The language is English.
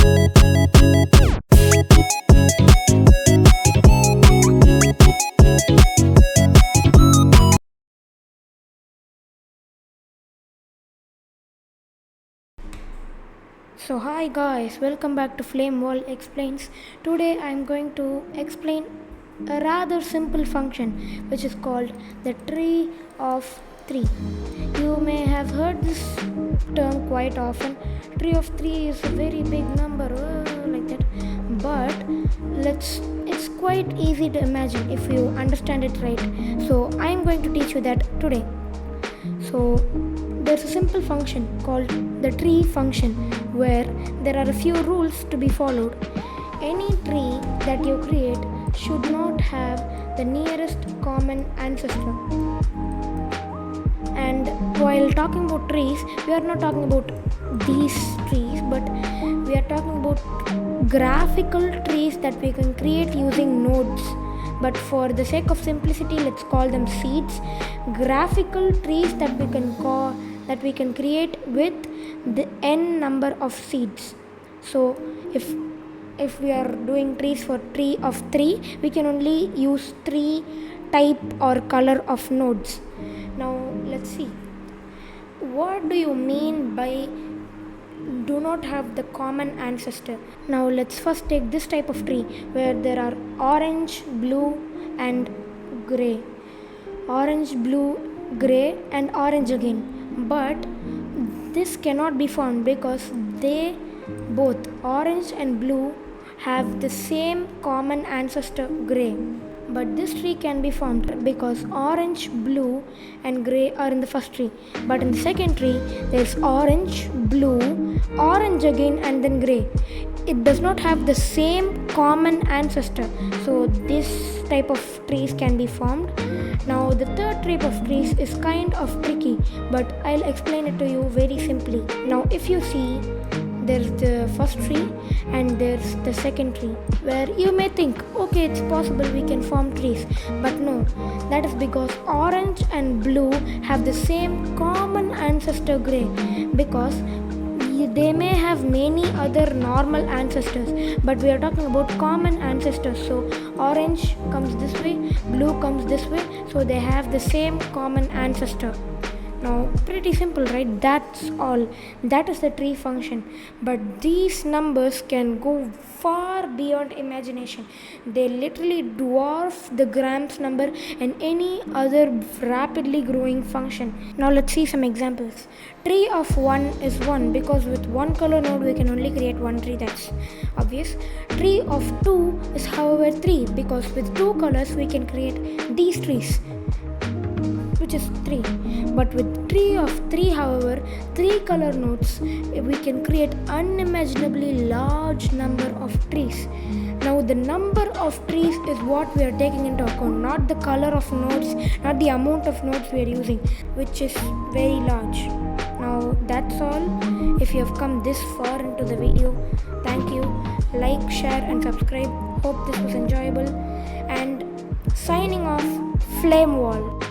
So hi guys, welcome back to Flame Wall Explains. Today I am going to explain a rather simple function which is called the tree of 3. You may have heard this term quite often. Tree of 3 is a very big number like that. But it's quite easy to imagine if you understand it right. So I am going to teach you that today. So there's a simple function called the tree function where there are a few rules to be followed. Any tree that you create should not have the nearest common ancestor. And while talking about trees, we are not talking about these trees, but we are talking about graphical trees that we can create using nodes. But for the sake of simplicity, let's call them seeds. Graphical trees that we can create with the n number of seeds. So if we are doing trees for tree of 3, we can only use 3 type or color of nodes. Now let's see, what do you mean by do not have the common ancestor? Now let's first take this type of tree where there are orange, blue and gray. Orange, blue, gray and orange again. But this cannot be found because they both orange and blue have the same common ancestor gray. But this tree can be formed because orange, blue and gray are in the first tree. But in the second tree, there's orange, blue, orange again and then gray. It does not have the same common ancestor. So this type of trees can be formed. Now the third type of trees is kind of tricky, but I'll explain it to you very simply. Now if you see, there's the first tree and there's the second tree, where you may think, okay, it's possible we can form trees, but no, that is because orange and blue have the same common ancestor gray, because they may have many other normal ancestors, but we are talking about common ancestors. So orange comes this way, blue comes this way, so they have the same common ancestor. Now pretty simple, right? That's all. That is the tree function. But these numbers can go far beyond imagination. They literally dwarf the Grams number and any other rapidly growing function. Now let's see some examples. Tree of 1 is 1 because with one color node we can only create one tree, that's obvious. Tree of 2 is however 3 because with two colors we can create these trees, which is 3. But with tree of 3, however, 3 color nodes, we can create unimaginably large number of trees. Now the number of trees is what we are taking into account, not the color of nodes, not the amount of nodes we are using, which is very large. Now that's all. If you have come this far into the video, thank you. Like, share and subscribe. Hope this was enjoyable. And signing off, Flame Wall.